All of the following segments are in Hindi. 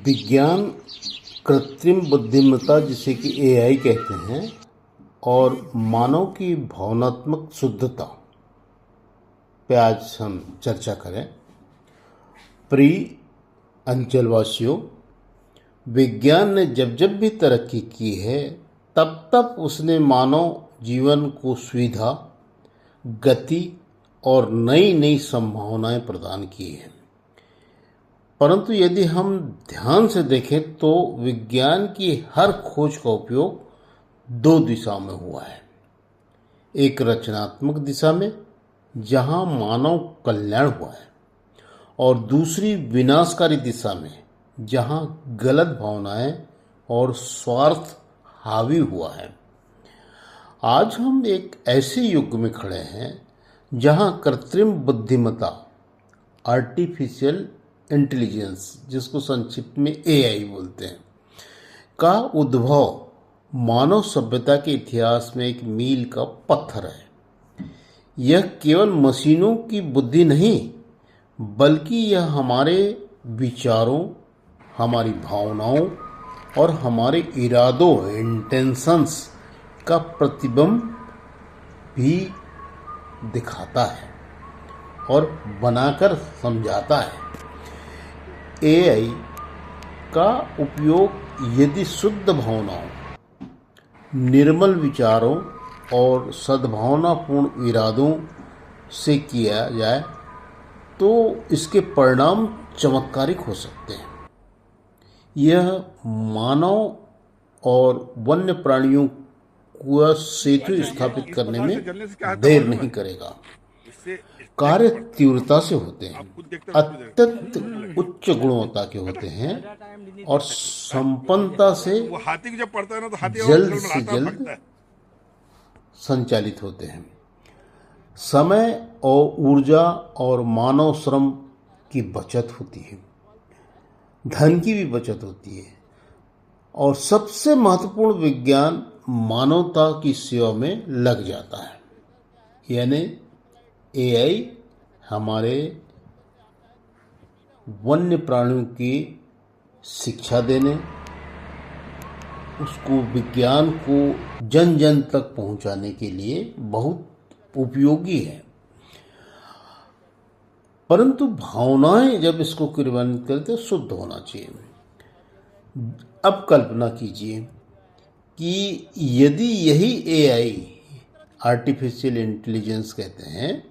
विज्ञान कृत्रिम बुद्धिमत्ता जिसे कि एआई कहते हैं और मानव की भावनात्मक शुद्धता पे आज हम चर्चा करें। प्रिय अंचलवासियों, विज्ञान ने जब जब भी तरक्की की है तब तब उसने मानव जीवन को सुविधा, गति और नई नई संभावनाएं प्रदान की हैं। परंतु यदि हम ध्यान से देखें तो विज्ञान की हर खोज का उपयोग दो दिशा में हुआ है। एक रचनात्मक दिशा में जहां मानव कल्याण हुआ है और दूसरी विनाशकारी दिशा में जहां गलत भावनाएं और स्वार्थ हावी हुआ है। आज हम एक ऐसे युग में खड़े हैं जहां कृत्रिम बुद्धिमत्ता, आर्टिफिशियल इंटेलिजेंस, जिसको संक्षिप्त में एआई बोलते हैं, का उद्भव मानव सभ्यता के इतिहास में एक मील का पत्थर है। यह केवल मशीनों की बुद्धि नहीं, बल्कि यह हमारे विचारों, हमारी भावनाओं और हमारे इरादों, इंटेंशंस का प्रतिबिंब भी दिखाता है और बनाकर समझाता है। एआई का उपयोग यदि शुद्ध भावनाओं, निर्मल विचारों और सद्भावनापूर्ण इरादों से किया जाए तो इसके परिणाम चमत्कारिक हो सकते हैं। यह मानव और वन्य प्राणियों को सेतु स्थापित करने में देर नहीं करेगा। कार्य तीव्रता से होते हैं, अत्यंत उच्च गुणवत्ता के होते हैं और संपन्नता से जल्द से जल्द संचालित होते हैं। समय और ऊर्जा और मानव श्रम की बचत होती है, धन की भी बचत होती है और सबसे महत्वपूर्ण, विज्ञान मानवता की सेवा में लग जाता है। यानी एआई हमारे वन्य प्राणियों की शिक्षा देने, उसको विज्ञान को जन जन तक पहुंचाने के लिए बहुत उपयोगी है। परंतु भावनाएं जब इसको क्रियान्वित करते हैं शुद्ध होना चाहिए। अब कल्पना कीजिए कि यदि यही एआई, आर्टिफिशियल इंटेलिजेंस कहते हैं,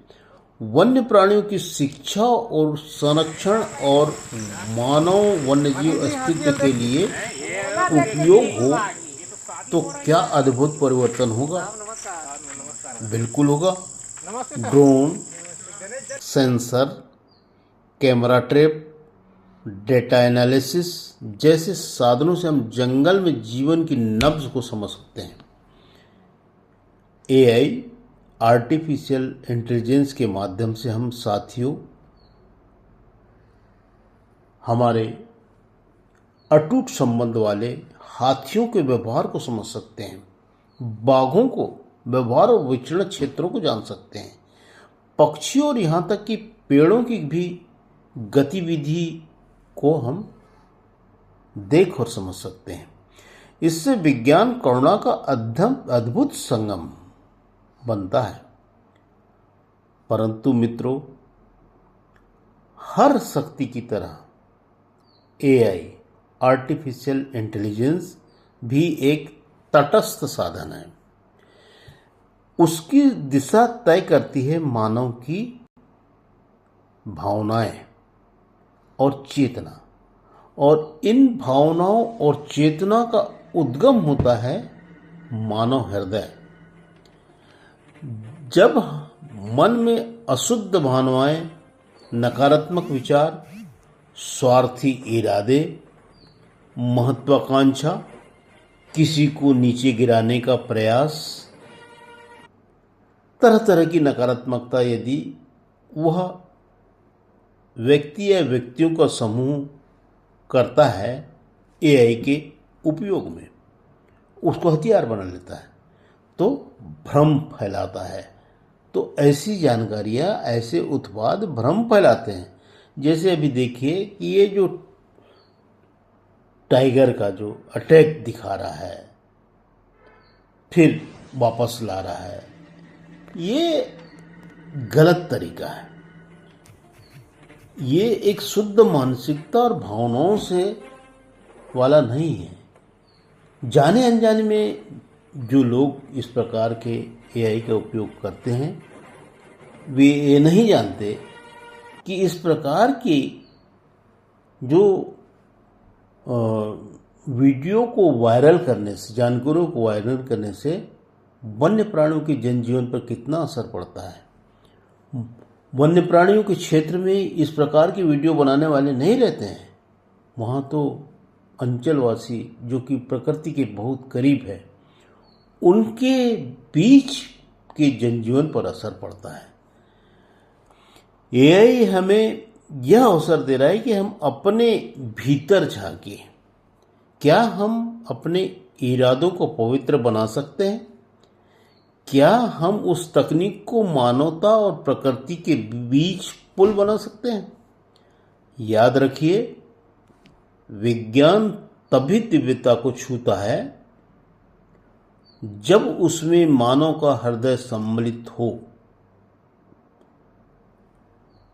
वन्य प्राणियों की शिक्षा और संरक्षण और मानव वन्यजीव अस्तित्व के लिए उपयोग हो तो क्या अद्भुत परिवर्तन होगा। बिल्कुल होगा। Drone, sensor, camera trap, data analysis जैसे साधनों से हम जंगल में जीवन की नब्ज को समझ सकते हैं। एआई, आर्टिफिशियल इंटेलिजेंस के माध्यम से हम साथियों हमारे अटूट संबंध वाले हाथियों के व्यवहार को समझ सकते हैं, बाघों को व्यवहार और विचरण क्षेत्रों को जान सकते हैं, पक्षियों और यहाँ तक कि पेड़ों की भी गतिविधि को हम देख और समझ सकते हैं। इससे विज्ञान करुणा का अद्भुत संगम बनता है। परंतु मित्रों, हर शक्ति की तरह एआई, आर्टिफिशियल इंटेलिजेंस भी एक तटस्थ साधन है। उसकी दिशा तय करती है मानव की भावनाएं और चेतना, और इन भावनाओं और चेतना का उद्गम होता है मानव हृदय। जब मन में अशुद्ध भावनाएं, नकारात्मक विचार, स्वार्थी इरादे, महत्वाकांक्षा, किसी को नीचे गिराने का प्रयास, तरह तरह की नकारात्मकता यदि वह व्यक्ति या व्यक्तियों का समूह करता है एआई के उपयोग में, उसको हथियार बना लेता है तो भ्रम फैलाता है। तो ऐसी जानकारियां, ऐसे उत्पाद भ्रम फैलाते हैं। जैसे अभी देखिए कि ये जो टाइगर का जो अटैक दिखा रहा है, फिर वापस ला रहा है, ये गलत तरीका है। ये एक शुद्ध मानसिकता और भावनाओं से वाला नहीं है। जाने अनजाने में जो लोग इस प्रकार के एआई का उपयोग करते हैं, वे ये नहीं जानते कि इस प्रकार की जो वीडियो को वायरल करने से, जानकारियों को वायरल करने से वन्य प्राणियों के जनजीवन पर कितना असर पड़ता है। वन्य प्राणियों के क्षेत्र में इस प्रकार की वीडियो बनाने वाले नहीं रहते हैं। वहाँ तो अंचलवासी जो कि प्रकृति के बहुत करीब है, उनके बीच के जनजीवन पर असर पड़ता है। एआई हमें यह अवसर दे रहा है कि हम अपने भीतर झांकें। क्या हम अपने इरादों को पवित्र बना सकते हैं? क्या हम उस तकनीक को मानवता और प्रकृति के बीच पुल बना सकते हैं? याद रखिए, विज्ञान तभी दिव्यता को छूता है जब उसमें मानव का हृदय सम्मिलित हो।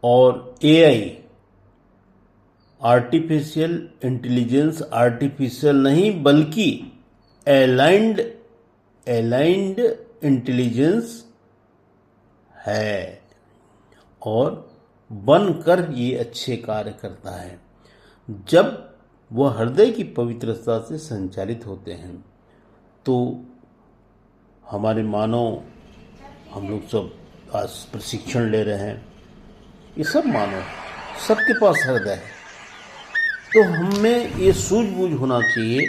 और एआई, आर्टिफिशियल इंटेलिजेंस, आर्टिफिशियल नहीं बल्कि अलाइंड इंटेलिजेंस है और बनकर ये अच्छे कार्य करता है जब वह हृदय की पवित्रता से संचालित होते हैं। तो हमारे मानव, हम लोग सब आज प्रशिक्षण ले रहे हैं, ये सब मानव, सबके पास हृदय है। तो हमें ये सूझबूझ होना चाहिए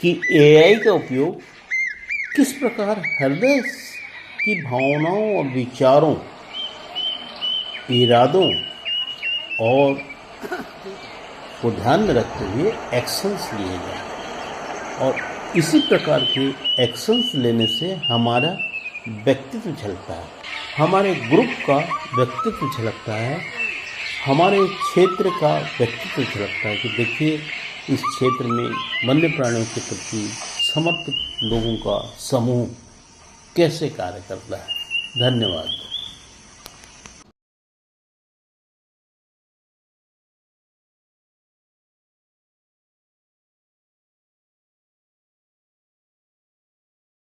कि एआई का उपयोग किस प्रकार हृदय की भावनाओं और विचारों, इरादों और को ध्यान में रखते हुए एक्शंस लिए जाए। और इसी प्रकार के एक्शंस लेने से हमारा व्यक्तित्व झलकता है, हमारे ग्रुप का व्यक्तित्व झलकता है, हमारे क्षेत्र का व्यक्तित्व झलकता है कि देखिए इस क्षेत्र में वन्य प्राणियों के प्रति समर्पित लोगों का समूह कैसे कार्य करता है। धन्यवाद।